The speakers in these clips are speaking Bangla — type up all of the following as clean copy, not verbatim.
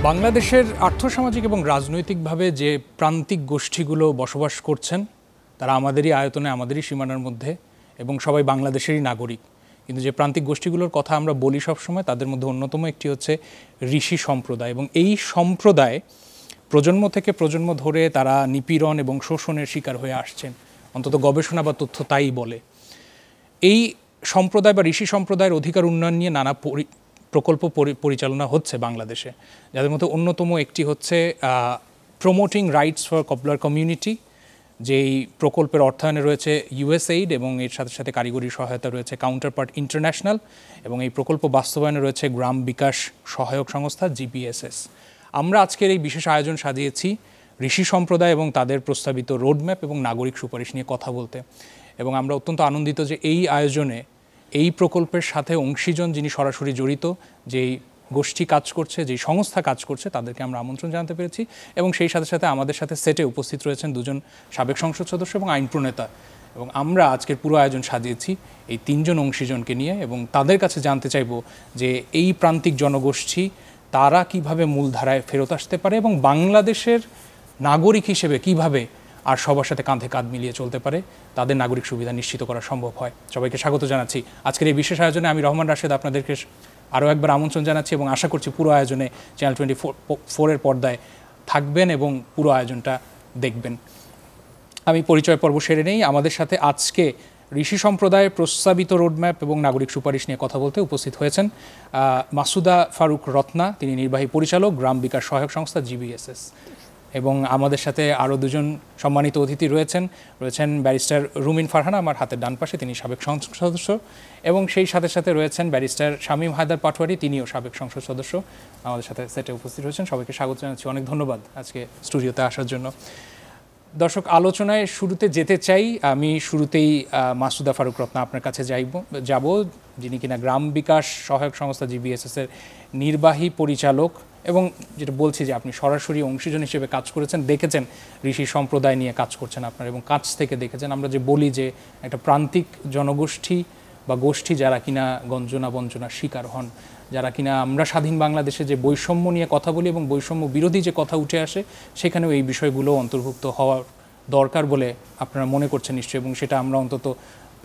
বাংলাদেশের আর্থসামাজিক এবং রাজনৈতিকভাবে যে প্রান্তিক গোষ্ঠীগুলো বসবাস করছেন তারা আমাদেরই আয়তনে, আমাদেরই সীমানার মধ্যে এবং সবাই বাংলাদেশেরই নাগরিক। কিন্তু যে প্রান্তিক গোষ্ঠীগুলোর কথা আমরা বলি সবসময়, তাদের মধ্যে অন্যতম একটি হচ্ছে ঋষি সম্প্রদায়। এবং এই সম্প্রদায় প্রজন্ম থেকে প্রজন্ম ধরে তারা নিপীড়ন এবং শোষণের শিকার হয়ে আসছেন, অন্তত গবেষণা বা তথ্য তাই বলে। এই সম্প্রদায় বা ঋষি সম্প্রদায়ের অধিকার উন্নয়ন নিয়ে নানা প্রকল্প পরিচালনা হচ্ছে বাংলাদেশে, যাদের মধ্যে অন্যতম একটি হচ্ছে promoting rights for popular community, যেই প্রকল্পের অর্থায়নে রয়েছে ইউএসএইড এবং এর সাথে সাথে কারিগরি সহায়তা রয়েছে কাউন্টারপার্ট ইন্টারন্যাশনাল, এবং এই প্রকল্প বাস্তবায়নে রয়েছে গ্রাম বিকাশ সহায়ক সংস্থা জিপিএসএস। আমরা আজকের এই বিশেষ আয়োজন সাজিয়েছি ঋষি সম্প্রদায় এবং তাদের প্রস্তাবিত রোডম্যাপ এবং নাগরিক সুপারিশ নিয়ে কথা বলতে। এবং আমরা অত্যন্ত আনন্দিত যে এই আয়োজনে এই প্রকল্পের সাথে অংশীজন যিনি সরাসরি জড়িত, যেই গোষ্ঠী কাজ করছে, যেই সংস্থা কাজ করছে, তাদেরকে আমরা আমন্ত্রণ জানাতে পেরেছি। এবং সেই সাথে সাথে আমাদের সাথে সেটে উপস্থিত রয়েছেন দুজন সাবেক সংসদ সদস্য এবং আইন প্রণেতা। এবং আমরা আজকের পুরো আয়োজন সাজিয়েছি এই তিনজন অংশীজনকে নিয়ে, এবং তাদের কাছে জানতে চাইব যে এই প্রান্তিক জনগোষ্ঠী তারা কিভাবে মূলধারায় ফেরত আসতে পারে এবং বাংলাদেশের নাগরিক হিসেবে কিভাবে আর সবার সাথে কাঁধে কাঁধ মিলিয়ে চলতে পারে, তাদের নাগরিক সুবিধা নিশ্চিত করা সম্ভব হয়। সবাইকে স্বাগত জানাচ্ছি আজকের এই বিশেষ আয়োজনে। আমি রহমান রাশেদ আপনাদেরকে আরও একবার আমন্ত্রণ জানাচ্ছি এবং আশা করছি পুরো আয়োজনে চ্যানেল 24-এর পর্দায় থাকবেন এবং পুরো আয়োজনটা দেখবেন। আমি পরিচয় পর্ব সেরে নেই। আমাদের সাথে আজকে ঋষি সম্প্রদায়ের প্রস্তাবিত রোডম্যাপ এবং নাগরিক সুপারিশ নিয়ে কথা বলতে উপস্থিত হয়েছেন মাসুদা ফারুক রত্না, তিনি নির্বাহী পরিচালক গ্রাম বিকাশ সহায়ক সংস্থা জিবিএসএস। এবং আমাদের সাথে আরও দুজন সম্মানিত অতিথি রয়েছেন ব্যারিস্টার রুমিন ফারহানা, আমার হাতের ডান পাশে, তিনি সাবেক সংসদ সদস্য, এবং সেই সাথে সাথে রয়েছেন ব্যারিস্টার শামীম হায়দার পাটোয়ারি, তিনিও সাবেক সংসদ সদস্য, আমাদের সাথে সেটে উপস্থিত হয়েছেন। সবাইকে স্বাগত জানাচ্ছি, অনেক ধন্যবাদ আজকে স্টুডিওতে আসার জন্য। দর্শক, আলোচনায় শুরুতে যেতে চাই। আমি শুরুতেই মাসুদা ফারুক রত্না আপনার কাছে যাব, যিনি কিনা গ্রাম বিকাশ সহায়ক সংস্থা জিবিএসএস-এর নির্বাহী পরিচালক, এবং যেটা বলছি যে আপনি সরাসরি অংশীজন হিসেবে কাজ করেছেন, দেখেছেন ঋষি সম্প্রদায় নিয়ে কাজ করছেন আপনার, এবং কাছ থেকে দেখেছেন। আমরা যে বলি যে একটা প্রান্তিক জনগোষ্ঠী বা গোষ্ঠী যারা কিনা গঞ্জনা বঞ্চনার শিকার হন, যারা কিনা আমরা স্বাধীন বাংলাদেশে যে বৈষম্য নিয়ে কথা বলি এবং বৈষম্য বিরোধী যে কথা উঠে আসে, সেখানেও এই বিষয়গুলো অন্তর্ভুক্ত হওয়ার দরকার বলে আপনারা মনে করছেন নিশ্চয়ই, এবং সেটা আমরা অন্তত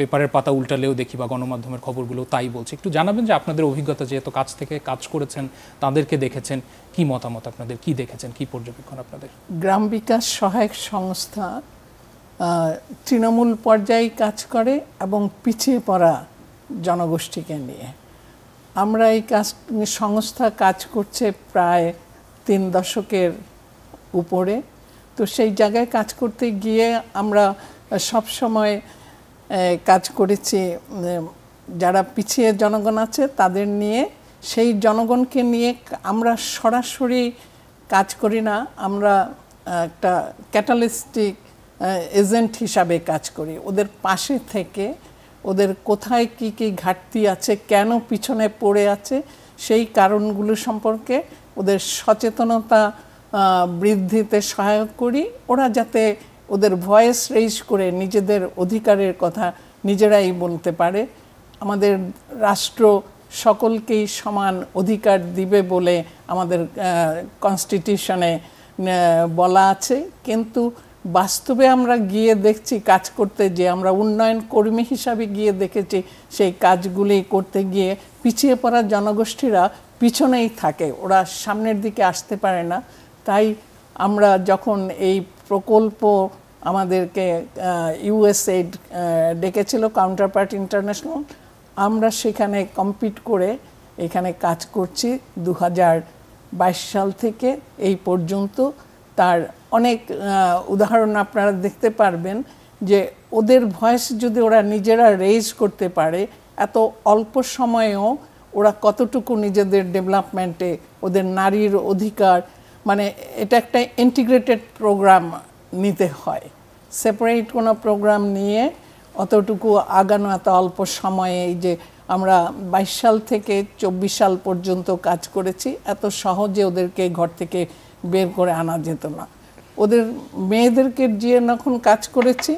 পেপারের পাতা উল্টালেও দেখি বা গণমাধ্যমের খবরগুলো তাই বলছে। একটু জানাবেন যে আপনাদের অভিজ্ঞতা, যেহেতু কাছ থেকে কাজ করেছেন, তাদেরকে দেখেছেন, কি মতামত আপনাদের, কি দেখেছেন, কি পর্যবেক্ষণ আপনাদের? গ্রাম বিকাশ সহায়ক সংস্থা তৃণমূল পর্যায়ে কাজ করে এবং পিছিয়ে পড়া জনগোষ্ঠীকে নিয়ে। আমরা এই সংস্থা কাজ করছে প্রায় 3 দশকের উপরে। তো সেই জায়গায় কাজ করতে গিয়ে আমরা সবসময় কাজ করেছি যারা পিছিয়ে জনগণ আছে তাদের নিয়ে। সেই জনগণকে নিয়ে আমরা সরাসরি কাজ করি না, আমরা একটা ক্যাটালিস্টিক এজেন্ট হিসাবে কাজ করি। ওদের পাশে থেকে ওদের কোথায় কি কি ঘাটতি আছে, কেন পিছনে পড়ে আছে, সেই কারণগুলো সম্পর্কে ওদের সচেতনতা বৃদ্ধিতে সহায়ক করি। ওরা যাতে ওদের ভয়েস রেইজ করে নিজেদের অধিকারের কথা নিজেরাই বলতে পারে। আমাদের রাষ্ট্র সকলকেই সমান অধিকার দিবে বলে আমাদের কনস্টিটিউশনে বলা আছে, কিন্তু বাস্তবে আমরা গিয়ে দেখছি কাজ করতে, যে আমরা উন্নয়ন কর্মী হিসাবে গিয়ে দেখেছি সেই কাজগুলি করতে গিয়ে পিছিয়ে পড়া জনগোষ্ঠীরা পিছনেই থাকে, ওরা সামনের দিকে আসতে পারে না। তাই আমরা যখন এই প্রকল্প আমাদেরকে ইউএসএইড ডেকেছিল, কাউন্টারপার্ট ইন্টারন্যাশনাল, আমরা সেখানে কম্পিট করে এখানে কাজ করছি 2022 সাল থেকে এই পর্যন্ত। তার অনেক উদাহরণ আপনারা দেখতে পারবেন যে ওদের ভয়েস যদি ওরা নিজেরা রেইজ করতে পারে, এত অল্প সময়েও ওরা কতটুকু নিজেদের ডেভেলপমেন্টে, ওদের নারীর অধিকার, মানে এটা একটা ইন্টিগ্রেটেড প্রোগ্রাম নিতে হয়, সেপারেট কোনো প্রোগ্রাম নিয়ে অতটুকু আগানো এত অল্প সময়ে। এই যে আমরা 22 সাল থেকে 24 সাল পর্যন্ত কাজ করেছি, এত সহজে ওদেরকে ঘর থেকে বের করে আনা যেত না। ওদের মেয়েদেরকে গিয়ে যখন কাজ করেছি,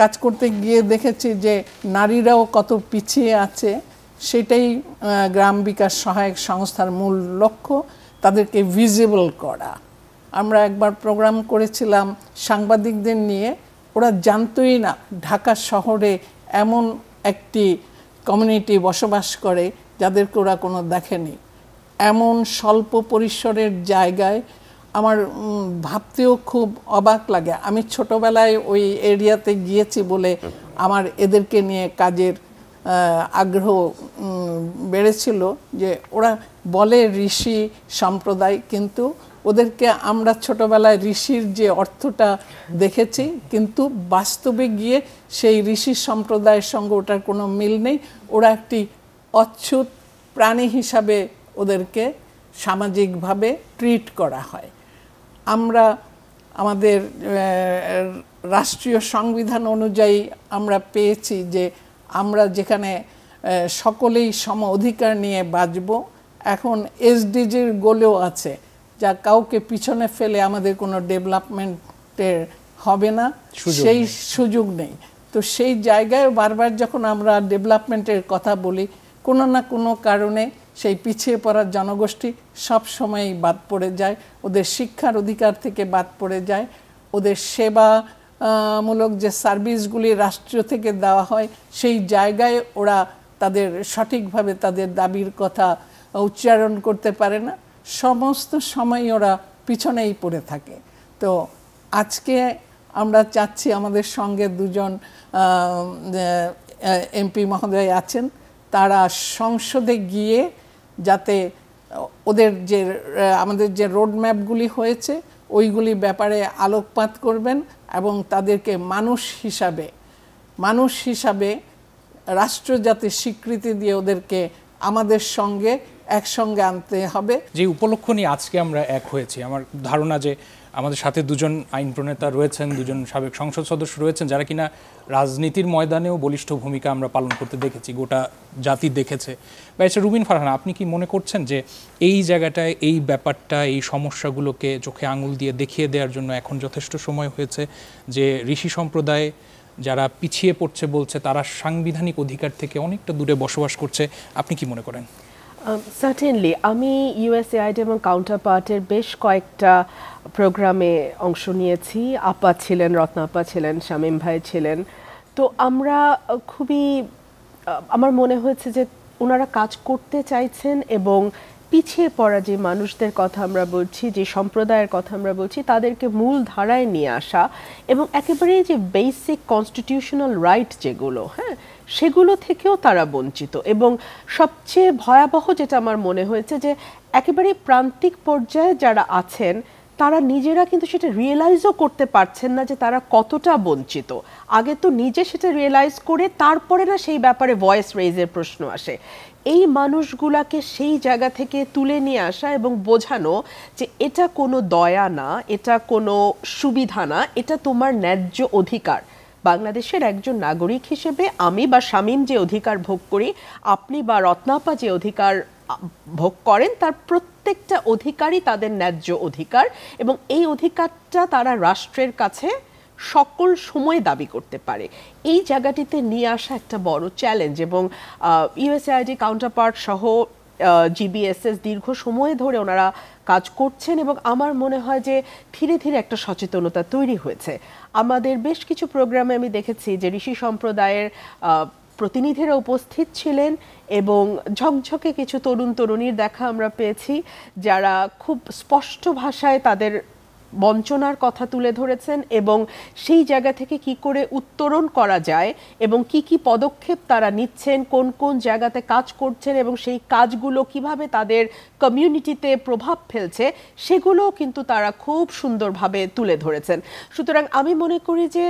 কাজ করতে গিয়ে দেখেছি যে নারীরাও কত পিছিয়ে আছে, সেটাই গ্রাম বিকাশ সহায়ক সংস্থার মূল লক্ষ্য। তাদেরকে ভিজিবল করা। আমরা একবার প্রোগ্রাম করেছিলাম সাংবাদিকদের নিয়ে, ওরা জানতোই না ঢাকা শহরে এমন একটি কমিউনিটি বসবাস করে যাদেরকে ওরা কোনো দেখেনি। এমন স্বল্প পরিসরের জায়গায় আমার ভাবতেও খুব অবাক লাগে। আমি ছোটবেলায় ওই এরিয়াতে গিয়েছি বলে আমার এদেরকে নিয়ে কাজের আগ্রহ বেড়েছিল, যে ওরা বলে ঋষি সম্প্রদায়, কিন্তু ওদেরকে আমরা ছোটবেলায় ঋষির যে অর্থটা দেখেছি, কিন্তু বাস্তবে গিয়ে সেই ঋষি সম্প্রদায়ের সঙ্গে ওটার কোনো মিল নেই। ওরা একটি অচ্ছুত প্রাণী হিসাবে ওদেরকে সামাজিকভাবে ট্রিট করা হয়। আমরা আমাদের রাষ্ট্রীয় সংবিধান অনুযায়ী আমরা পেয়েছি যে আমরা যেখানে সকলেই সম অধিকার নিয়ে বাঁচব। এখন এসডিজির গোলেও আছে, যা কাউকে পিছনে ফেলে আমাদের কোনো ডেভেলপমেন্টের হবে না, সেই সুযোগ নেই। তো সেই জায়গায় বারবার যখন আমরা ডেভেলপমেন্টের কথা বলি, কোনো না কোনো কারণে সেই পিছিয়ে পড়া জনগোষ্ঠী সব সময়ই বাদ পড়ে যায়, ওদের শিক্ষার অধিকার থেকে বাদ পড়ে যায়, ওদের সেবামূলক যে সার্ভিসগুলি রাষ্ট্র থেকে দেওয়া হয় সেই জায়গায় ওরা তাদের সঠিকভাবে তাদের দাবির কথা উচ্চারণ করতে পারে না, সমস্ত সময় ওরা পিছনেই পড়ে থাকে। তো আজকে আমরা চাচ্ছি, আমাদের সঙ্গে দুজন এমপি মহোদয় আছেন, তারা সংসদে গিয়ে যাতে ওদের যে আমাদের যে রোডম্যাপগুলি হয়েছে ওইগুলি ব্যাপারে আলোকপাত করবেন এবং তাদেরকে মানুষ হিসাবে রাষ্ট্র যাতে স্বীকৃতি দিয়ে ওদেরকে আমাদের সঙ্গে একসঙ্গে আনতে হবে। যে উপলক্ষ নিয়ে আজকে আমরা এক হয়েছি, আমার ধারণা যে আমাদের সাথে দুজন আইন প্রণেতা রয়েছেন, দুজন সাবেক সংসদ সদস্য রয়েছেন, যারা কিনা রাজনীতির ময়দানেও বলিষ্ঠ ভূমিকা আমরা পালন করতে দেখেছি, গোটা জাতি দেখেছে। ব্যারিস্টার রুবিন ফারহানা, আপনি কি মনে করছেন যে এই জায়গাটায় এই ব্যাপারটা, এই সমস্যাগুলোকে চোখে আঙুল দিয়ে দেখিয়ে দেওয়ার জন্য এখন যথেষ্ট সময় হয়েছে, যে ঋষি সম্প্রদায় যারা পিছিয়ে পড়ছে বলছে তারা সাংবিধানিক অধিকার থেকে অনেকটা দূরে বসবাস করছে, আপনি কি মনে করেন? সার্টেনলি আমি ইউএসএআইডি এবং কাউন্টারপার্টের বেশ কয়েকটা প্রোগ্রামে অংশ নিয়েছি। আপা ছিলেন, রত্না আপা ছিলেন, শামীম ভাই ছিলেন। তো আমরা খুবই, আমার মনে হয়েছে যে ওনারা কাজ করতে চাইছেন এবং পিছিয়ে পড়া যে মানুষদের কথা আমরা বলছি, যে সম্প্রদায়ের কথা আমরা বলছি, তাদেরকে মূল ধারায় নিয়ে আসা এবং একেবারেই যে বেসিক কনস্টিটিউশনাল রাইট যেগুলো, সেগুলো থেকেও তারা বঞ্চিত। এবং সবচেয়ে ভয়াবহ যেটা আমার মনে হয়েছে যে একেবারে প্রান্তিক পর্যায়ে যারা আছেন তারা নিজেরা কিন্তু সেটা রিয়েলাইজও করতে পারছেন না যে তারা কতটা বঞ্চিত। আগে তো নিজে সেটা রিয়েলাইজ করে তারপরে না সেই ব্যাপারে ভয়েস রেইজের প্রশ্ন আসে। এই মানুষগুলাকে সেই জায়গা থেকে তুলে নিয়ে আসা এবং বোঝানো যে এটা কোনো দয়া না, এটা কোনো সুবিধা না, এটা তোমার ন্যায্য অধিকার। বাংলাদেশের একজন নাগরিক হিসেবে আমি বা শামীম যে অধিকার ভোগ করি, আপনি বা রত্নাপা যে অধিকার ভোগ করেন, তার প্রত্যেকটা অধিকারই তাদের ন্যায্য অধিকার এবং এই অধিকারটা তারা রাষ্ট্রের কাছে সকল সময় দাবি করতে পারে। এই জায়গাটিতে নিয়ে আসা একটা বড় চ্যালেঞ্জ এবং ইউএসএআইডি কাউন্টারপার্ট সহ জিবিএসএস দীর্ঘ সময় ধরে ওনারা কাজ করছেন এবং আমার মনে হয় যে ধীরে ধীরে একটা সচেতনতা তৈরি হয়েছে। আমাদের বেশ কিছু প্রোগ্রামে আমি দেখেছি যে ঋষি সম্প্রদায়ের প্রতিনিধিরা উপস্থিত ছিলেন এবং ঝকঝকে কিছু তরুণ তরুণীর দেখা আমরা পেয়েছি, যারা খুব স্পষ্ট ভাষায় তাদের বঞ্চনার কথা তুলে ধরেছেন এবং সেই জায়গা থেকে কি করে উত্তরণ করা যায় এবং কি কি পদক্ষেপ তারা নিচ্ছেন, কোন কোন জায়গাতে কাজ করছেন এবং সেই কাজগুলো কিভাবে তাদের কমিউনিটিতে প্রভাব ফেলছে, সেগুলো কিন্তু তারা খুব সুন্দরভাবে তুলে ধরেছেন। সুতরাং আমি মনে করি যে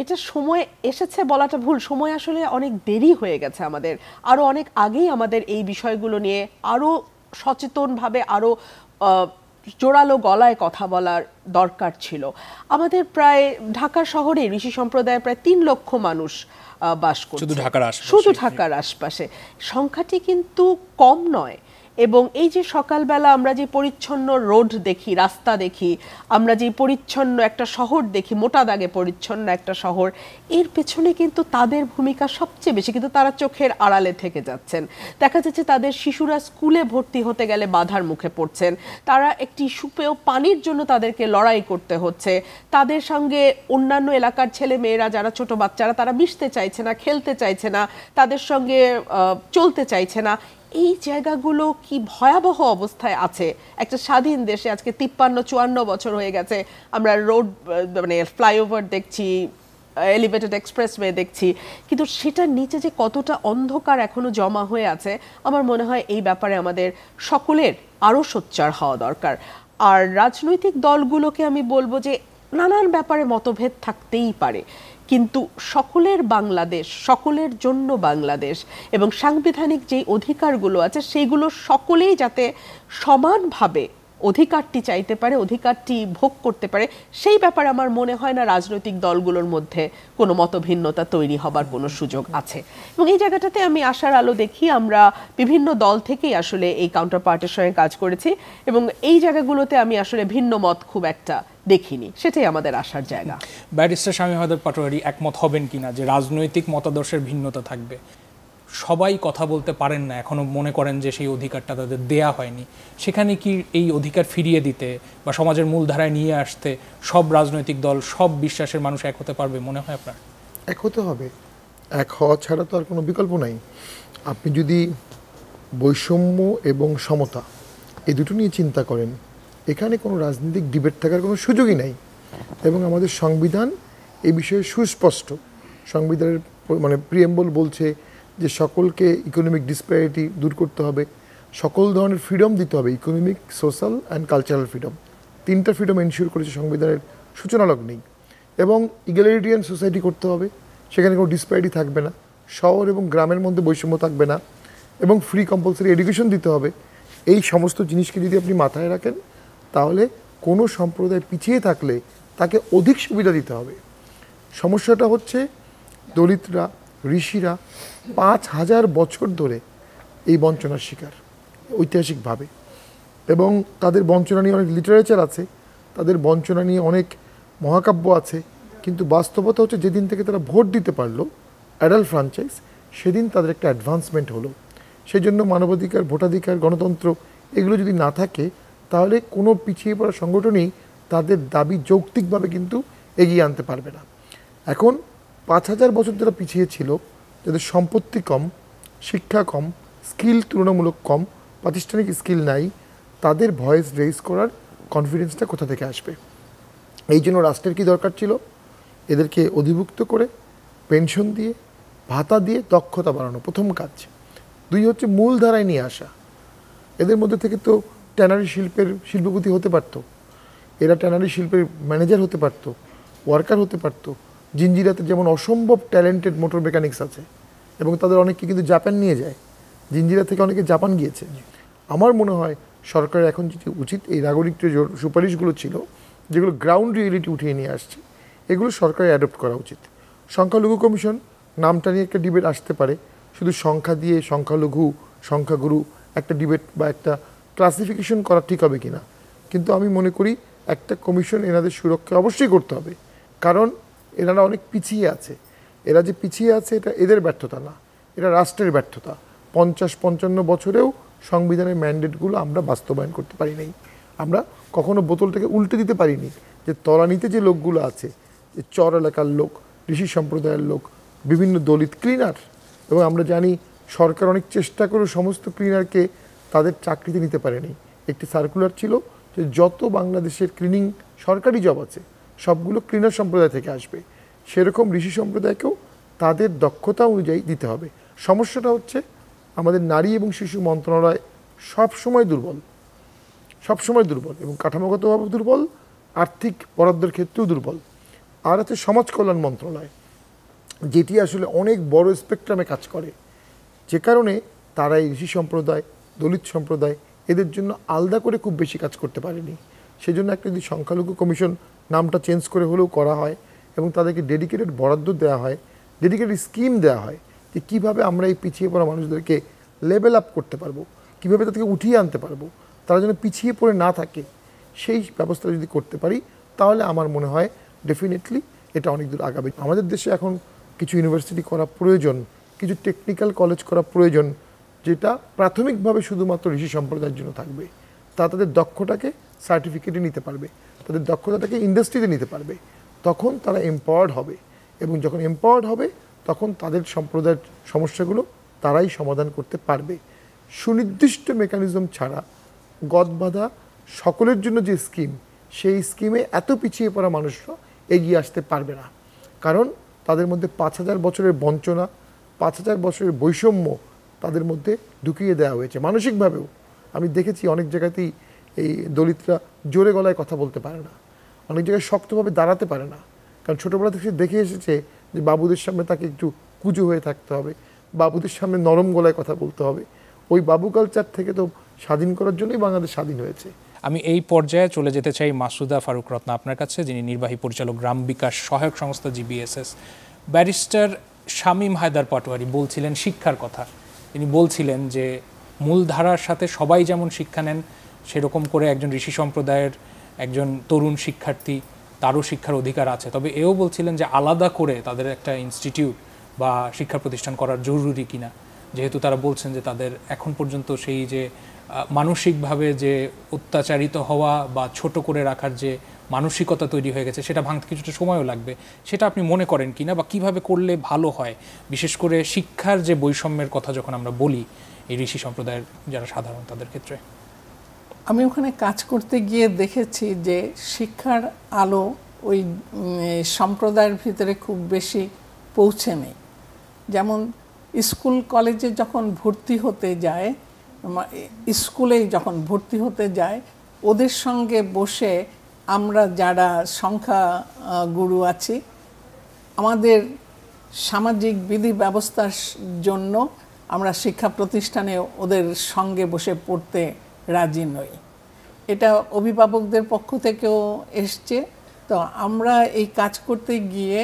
এটা সময় এসেছে বলাটা ভুল, সময় আসলে অনেক দেরি হয়ে গেছে। আমাদের আরও অনেক আগেই আমাদের এই বিষয়গুলো নিয়ে আরও সচেতনভাবে, আরও জোরালো গলায় কথা বলার দরকার ছিল। আমাদের প্রায় ঢাকা শহরে ঋষি সম্প্রদায়ের প্রায় 3 লক্ষ মানুষ বাস করছে, শুধু ঢাকার আশপাশে। সংখ্যাটি কিন্তু কম নয় এবং এই যে সকালবেলা আমরা যে পরিচ্ছন্ন রোড দেখি, রাস্তা দেখি, আমরা যে পরিচ্ছন্ন একটা শহর দেখি, মোটা দাগে পরিচ্ছন্ন একটা শহর, এর পেছনে কিন্তু তাদের ভূমিকা সবচেয়ে বেশি, কিন্তু তারা চোখের আড়ালে থেকে যাচ্ছেন। দেখা যাচ্ছে তাদের শিশুরা স্কুলে ভর্তি হতে গেলে বাধার মুখে পড়ছেন, তারা একটি সুপেয় পানির জন্য তাদেরকে লড়াই করতে হচ্ছে, তাদের সঙ্গে অন্যান্য এলাকার ছেলে মেয়েরা যারা ছোট বাচ্চারা তারা মিশতে চাইছে না, খেলতে চাইছে না, তাদের সঙ্গে চলতে চাইছে না। এই জায়গাগুলো কি ভয়াবহ অবস্থায় আছে একটা স্বাধীন দেশে। আজকে 53-54 বছর হয়ে গেছে, আমরা রোড মানে ফ্লাইওভার দেখছি, এলিভেটেড এক্সপ্রেসওয়ে দেখছি, কিন্তু সেটার নিচে যে কতটা অন্ধকার এখনো জমা হয়ে আছে, আমার মনে হয় এই ব্যাপারে আমাদের সকলের আরও সোচ্চার হওয়া দরকার। আর রাজনৈতিক দলগুলোকে আমি বলবো যে নানান ব্যাপারে মতভেদ থাকতেই পারে, কিন্তু সকলের বাংলাদেশ, সকলের জন্য বাংলাদেশ এবং সাংবিধানিক যেই অধিকারগুলো আছে সেইগুলো সকলেই যাতে সমানভাবে অধিকারটি চাইতে পারে, অধিকারটি ভোগ করতে পারে, সেই ব্যাপারে আমার মনে হয় না রাজনৈতিক দলগুলোর মধ্যে কোনো মতভিন্নতা তৈরি হবার কোনো সুযোগ আছে। এবং এই জায়গাটাতে আমি আশার আলো দেখি। আমরা বিভিন্ন দল থেকেই আসলে এই কাউন্টার পার্টের সঙ্গে কাজ করেছি এবং এই জায়গাগুলোতে আমি আসলে ভিন্ন মত খুব একটা দেখিনি, সেটাই আমাদের আশার জায়গা। ব্যারিস্টার শামীম ওয়াহেদ পাটোয়ারি একমত হবেন কিনা যে রাজনৈতিক মতাদর্শের ভিন্নতা থাকবে, সবাই কথা বলতে পারেন না, এখনো মনে করেন যে সেই অধিকারটা তাদের দেয়া হয়নি, সেখানে কি এই অধিকার ফিরিয়ে দিতে বা সমাজের মূলধারায় নিয়ে আসতে সব রাজনৈতিক দল, সব বিশ্বাসের মানুষ এক হতে পারবে মনে হয় আপনার? এক হতে হবে, এক হওয়া ছাড়া তো আর কোনো বিকল্প নাই। আপনি যদি বৈষম্য এবং সমতা এই দুটো নিয়ে চিন্তা করেন, এখানে কোনো রাজনৈতিক ডিবেট থাকার কোনো সুযোগই নাই। এবং আমাদের সংবিধান এই বিষয়ে সুস্পষ্ট। সংবিধানের মানে প্রিএম্বল বলছে যে সকলকে ইকোনমিক ডিসপ্যারিটি দূর করতে হবে, সকল ধরনের ফ্রিডম দিতে হবে, economic, social and cultural freedom. তিনটা ফ্রিডম এনশিওর করেছে সংবিধানের সূচনা লগ্নেই। এবং ইগ্যালিটেরিয়ান সোসাইটি করতে হবে, সেখানে কোনো ডিসপ্যারিটি থাকবে না, শহর এবং গ্রামের মধ্যে বৈষম্য থাকবে না, এবং ফ্রি কম্পালসারি এডুকেশন দিতে হবে। এই সমস্ত জিনিসকে যদি আপনি মাথায় রাখেন, তাহলে কোনো সম্প্রদায় পিছিয়ে থাকলে তাকে অধিক সুবিধা দিতে হবে। সমস্যাটা হচ্ছে দলিতরা, ঋষিরা 5000 বছর ধরে এই বঞ্চনার শিকার ঐতিহাসিকভাবে, এবং তাদের বঞ্চনা নিয়ে অনেক লিটারেচার আছে, তাদের বঞ্চনা নিয়ে অনেক মহাকাব্য আছে, কিন্তু বাস্তবতা হচ্ছে যেদিন থেকে তারা ভোট দিতে পারলো, অ্যাডাল্ট ফ্রাঞ্চাইজ, সেদিন তাদের একটা অ্যাডভান্সমেন্ট হলো। সেই জন্য মানবাধিকার, ভোটাধিকার, গণতন্ত্র এগুলো যদি না থাকে, তাহলে কোনো পিছিয়ে পড়া সংগঠনই তাদের দাবি যৌক্তিকভাবে কিন্তু এগিয়ে আনতে পারবে না। এখন 5000 বছর যারা পিছিয়ে ছিল, যাদের সম্পত্তি কম, শিক্ষা কম, স্কিল তুলনামূলক কম, প্রাতিষ্ঠানিক স্কিল নাই, তাদের ভয়েস রেইজ করার কনফিডেন্সটা কোথা থেকে আসবে? এই জন্য রাষ্ট্রের কি দরকার ছিল? এদেরকে অধিভুক্ত করে পেনশন দিয়ে, ভাতা দিয়ে দক্ষতা বাড়ানো প্রথম কাজ। 2 হচ্ছে মূলধারায় নিয়ে আসা। এদের মধ্যে থেকে তো ট্যানারি শিল্পের শিল্পপতি হতে পারত, এরা ট্যানারি শিল্পের ম্যানেজার হতে পারত, ওয়ার্কার হতে পারত। জিঞ্জিরাতে যেমন অসম্ভব ট্যালেন্টেড মোটর মেকানিক্স আছে, এবং তাদের অনেককে কিন্তু জাপান নিয়ে যায়, জিঞ্জিরা থেকে অনেকে জাপান গিয়েছে। আমার মনে হয় সরকারের এখন যেটি উচিত, এই নাগরিক যে সুপারিশগুলো ছিল, যেগুলো গ্রাউন্ড রিয়েলিটি উঠিয়ে নিয়ে আসছে, এগুলো সরকারের অ্যাডপ্ট করা উচিত। সংখ্যালঘু কমিশন নামটা নিয়ে একটা ডিবেট আসতে পারে, শুধু সংখ্যা দিয়ে সংখ্যালঘু, সংখ্যাগুরু একটা ডিবেট বা একটা ক্লাসিফিকেশন করা ঠিক হবে কিনা, কিন্তু আমি মনে করি একটা কমিশন এনাদের সুরক্ষা অবশ্যই করতে হবে, কারণ এনারা অনেক পিছিয়ে আছে। এরা যে পিছিয়ে আছে এটা এদের ব্যর্থতা না, এটা রাষ্ট্রের ব্যর্থতা। 50-55 বছরেও সংবিধানের ম্যান্ডেটগুলো আমরা বাস্তবায়ন করতে পারি নাই। আমরা কখনো বোতলটাকে উল্টে দিতে পারিনি, যে তলানিতে যে লোকগুলো আছে, যে চর এলাকার লোক, ঋষি সম্প্রদায়ের লোক, বিভিন্ন দলিত ক্লিনার, এবং আমরা জানি সরকার অনেক চেষ্টা করে সমস্ত ক্লিনারকে তাদের চাকরিতে নিতে পারেনি। একটি সার্কুলার ছিল যে যত বাংলাদেশের ক্লিনিং সরকারি জব আছে সবগুলো ক্লিনার সম্প্রদায় থেকে আসবে, সেরকম ঋষি সম্প্রদায়কেও তাদের দক্ষতা অনুযায়ী দিতে হবে। সমস্যাটা হচ্ছে আমাদের নারী এবং শিশু মন্ত্রণালয় সবসময় দুর্বল, সবসময় দুর্বল, এবং কাঠামোগতভাবে দুর্বল, আর্থিক বরাদ্দের ক্ষেত্রেও দুর্বল। আর আছে সমাজ কল্যাণ মন্ত্রণালয়, যেটি আসলে অনেক বড় স্পেকট্রামে কাজ করে, যে কারণে তারা এই ঋষি সম্প্রদায়, দলিত সম্প্রদায় এদের জন্য আলাদা করে খুব বেশি কাজ করতে পারেনি। সেজন্য একটা যদি সংখ্যালঘু কমিশন নামটা চেঞ্জ করে হলেও করা হয়, এবং তাদেরকে ডেডিকেটেড বরাদ্দ দেওয়া হয়, ডেডিকেটেড স্কিম দেওয়া হয়, যে কীভাবে আমরা এই পিছিয়ে পড়া মানুষদেরকে লেভেল আপ করতে পারবো, কীভাবে তাদেরকে উঠিয়ে আনতে পারবো, তারা যেন পিছিয়ে পড়ে না থাকে, সেই ব্যবস্থা যদি করতে পারি তাহলে আমার মনে হয় ডেফিনেটলি এটা অনেক দূর আগাবে। আমাদের দেশে এখন কিছু ইউনিভার্সিটি করা প্রয়োজন, কিছু টেকনিক্যাল কলেজ করা প্রয়োজন, যেটা প্রাথমিকভাবে শুধুমাত্র ঋষি সম্প্রদায়ের জন্য থাকবে। তাদের দক্ষতাকে সার্টিফিকেটে নিতে পারবে, তাদের দক্ষতাটাকে ইন্ডাস্ট্রিতে নিতে পারবে, তখন তারা এম্পাওয়ার্ড হবে, এবং যখন এম্পাওয়ার্ড হবে তখন তাদের সম্প্রদায়ের সমস্যাগুলো তারাই সমাধান করতে পারবে। সুনির্দিষ্ট মেকানিজম ছাড়া গদবাঁধা সকলের জন্য যে স্কিম, সেই স্কিমে এত পিছিয়ে পড়া মানুষরা এগিয়ে আসতে পারবে না, কারণ তাদের মধ্যে 5000 বছরের বঞ্চনা, 5000 বছরের বৈষম্য তাদের মধ্যে ঢুকিয়ে দেওয়া হয়েছে মানসিকভাবেও। আমি দেখেছি অনেক জায়গাতেই এই দলিতরা জোরে গলায় কথা বলতে পারে না, অনেক জায়গায় শক্তভাবে দাঁড়াতে পারে না, কারণ ছোটোবেলা থেকে সে দেখে এসেছে যে বাবুদের সামনে তাকে একটু কুঁজো হয়ে থাকতে হবে, বাবুদের সামনে নরম গলায় কথা বলতে হবে। ওই বাবু কালচার থেকে তো স্বাধীন করার জন্যই বাংলাদেশ স্বাধীন হয়েছে। আমি এই পর্যায়ে চলে যেতে চাই মাসুদা ফারুক রত্না আপনার কাছে, যিনি নির্বাহী পরিচালক গ্রাম বিকাশ সহায়ক সংস্থা GBSS। ব্যারিস্টার শামীম হায়দার পাটোয়ারি বলছিলেন শিক্ষার কথা। তিনি বলছিলেন যে মূলধারার সাথে সবাই যেমন শিক্ষা নেন, সেরকম করে একজন ঋষি সম্প্রদায়ের একজন তরুণ শিক্ষার্থী তারও শিক্ষার অধিকার আছে। তবে এও বলছিলেন যে আলাদা করে তাদের একটা ইনস্টিটিউট বা শিক্ষা প্রতিষ্ঠান করার জরুরি কিনা, যেহেতু তারা বলছেন যে তাদের এখন পর্যন্ত সেই যে মানসিকভাবে যে অত্যাচারিত হওয়া বা ছোট করে রাখার যে মানসিকতা তৈরি হয়ে গেছে, সেটা ভাঙতে কিছুটা সময়ও লাগবে। সেটা আপনি মনে করেন কিনা, বা কিভাবে করলে ভালো হয়, বিশেষ করে শিক্ষার যে বৈষম্যের কথা যখন আমরা বলি এই ঋষি সম্প্রদায়ের যারা সাধারণ তাদের ক্ষেত্রে? আমি ওখানে কাজ করতে গিয়ে দেখেছি যে শিক্ষার আলো ওই সম্প্রদায়ের ভিতরে খুব বেশি পৌঁছে নেই। যেমন স্কুল কলেজে যখন ভর্তি হতে যায়, স্কুলেই যখন ভর্তি হতে যায়, ওদের সঙ্গে বসে আমরা যারা সংখ্যা গুরু আছি, আমাদের সামাজিক বিধি ব্যবস্থার জন্য আমরা শিক্ষা প্রতিষ্ঠানে ওদের সঙ্গে বসে পড়তে রাজি নই। এটা অভিভাবকদের পক্ষ থেকেও এসছে। তো আমরা এই কাজ করতে গিয়ে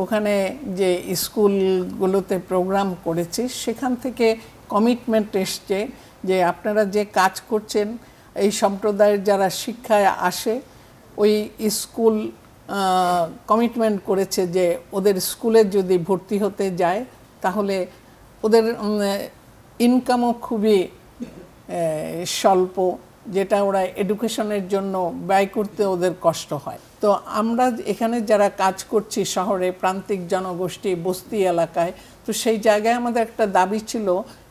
ওখানে যে স্কুলগুলোতে প্রোগ্রাম করেছি, সেখান থেকে কমিটমেন্ট এসছে যে আপনারা যে কাজ করছেন, এই সম্প্রদায়ের যারা শিক্ষায় আসে, ওই স্কুল কমিটমেন্ট করেছে যে ওদের স্কুলে যদি ভর্তি হতে যায় তাহলে ওদের ইনকামও খুবই স্বল্প, যেটা ওরা এডুকেশনের জন্য ব্যয় করতে ওদের কষ্ট হয়। তো আমরা এখানে যারা কাজ করছি শহরে, প্রান্তিক জনগোষ্ঠী, বস্তি এলাকায়, তো সেই জায়গায় আমাদের একটা দাবি ছিল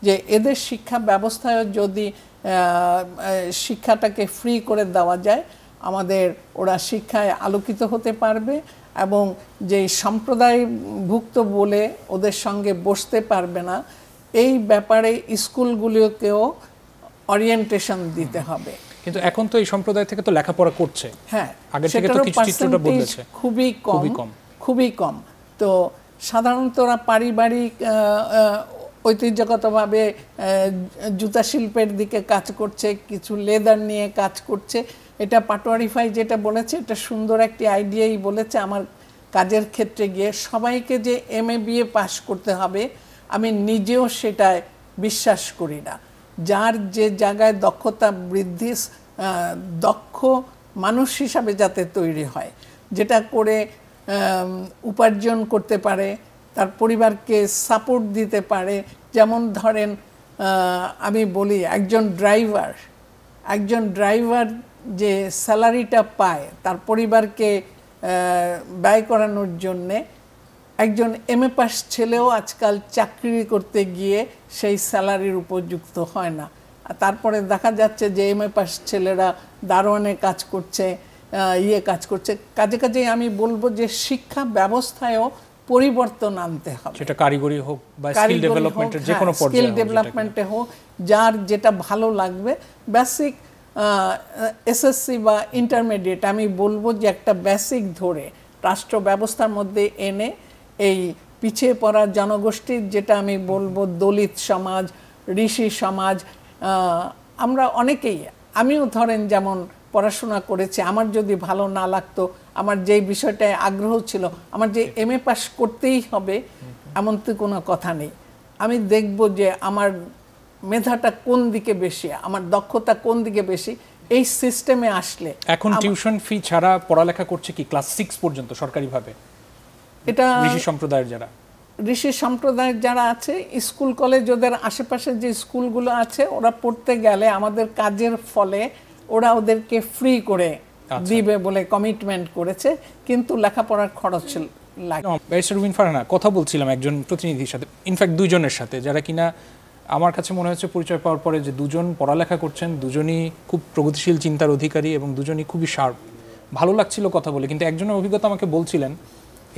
যে এদের শিক্ষা ব্যবস্থায় যদি শিক্ষাটাকে ফ্রি করে দেওয়া যায়, আমাদের ওরা শিক্ষায় আলোকিত হতে পারবে, এবং যে সম্প্রদায়ভুক্ত বলে ওদের সঙ্গে বসতে পারবে না, এই ব্যাপারে স্কুলগুলোকেও অরিয়েন্টেশন দিতে হবে। কিন্তু এখন তো এই সম্প্রদায় থেকে তো লেখাপড়া করছে, হ্যাঁ, আগে থেকে তো কিছু চিত্রটা বদলেছে, খুবই কম। তো সাধারণত ওরা পারিবারিক ঐতিহ্যগতভাবে জুতা শিল্পের দিকে কাজ করছে, কিছু লেদার নিয়ে কাজ করছে। এটা পাটোয়ারি ভাই যেটা বলেছে, এটা সুন্দর একটি আইডিয়াই বলেছে। আমার কাজের ক্ষেত্রে গিয়ে সবাইকে যে MA BA পাস করতে হবে, আমি নিজেও সেটায় বিশ্বাস করি না। যার যে জায়গায় দক্ষতা বৃদ্ধি, দক্ষ মানুষ হিসাবে যাতে তৈরি হয়, যেটা করে উপার্জন করতে পারে, তার পরিবারকে সাপোর্ট দিতে পারে। যেমন ধরেন আমি বলি, একজন ড্রাইভার যে স্যালারিটা পায় তার পরিবারকে ব্যয় করানোর জন্যে, একজন MA পাস ছেলেও আজকাল চাকরি করতে গিয়ে সেই স্যালারির উপযুক্ত হয় না। তারপরে দেখা যাচ্ছে যে MA পাস ছেলেরা দারোয়ানে কাজ করছে, কাজ করছে। কাজে আমি বলবো যে শিক্ষা ব্যবস্থায়ও পরিবর্তন আনতে হবে, সেটা কারিগরি হোক বা স্কিল ডেভেলপমেন্টের যে কোনো পর্যায়ে, স্কিল ডেভেলপমেন্টে হোক, যার যেটা ভালো লাগবে। বেসিক SSC বা ইন্টারমিডিয়েট আমি বলবো যে একটা বেসিক ধরে রাষ্ট্র ব্যবস্থার মধ্যে এনে এই পিছিয়ে পড়া জনগোষ্ঠীর, যেটা আমি বলবো দলিত সমাজ, ঋষি সমাজ, আমরা অনেকেই, আমিও ধরেন যেমন পড়াশোনা করেছি, আমার যদি ভালো না লাগতো, আমার যেই বিষয়টায় আগ্রহ ছিল, আমার যে MA পাস করতেই হবে এমন তো কোনো কথা নেই। আমি দেখব যে আমার মেধাটা কোন দিকে বেশি, আমার দক্ষতা কোন দিকে বেশি, এই সিস্টেমে আসলে এখন টিউশন ফি ছাড়া পড়ালেখা করছে কি ক্লাস 6 পর্যন্ত সরকারিভাবে এটা ঋষি সম্প্রদায়ের যারা ঋষি সম্প্রদায়ের যারা আছে, স্কুল কলেজ ওদের আশেপাশে যে স্কুলগুলো আছে, ওরা পড়তে গেলে আমাদের কাজের ফলে ওরা ওদেরকে ফ্রি করে দিবে বলে কমিটমেন্ট করেছে, কিন্তু লেখাপড়ার খরচ লাগে। ব্যারিস্টার রুবিন ফারহানা, কথা বলছিলাম একজন প্রতিনিধির সাথে, ইনফ্যাক্ট দুইজনের সাথে, যারা কিনা আমার কাছে মনে হচ্ছে পরিচয় পাওয়ার পরে যে দুজন পড়ালেখা করছেন, দুজনই খুব প্রগতিশীল চিন্তার অধিকারী এবং দুজনই খুবই শার্প। ভালো লাগছিল কথা বলে, কিন্তু একজনের অভিজ্ঞতা আমাকে বলছিলেন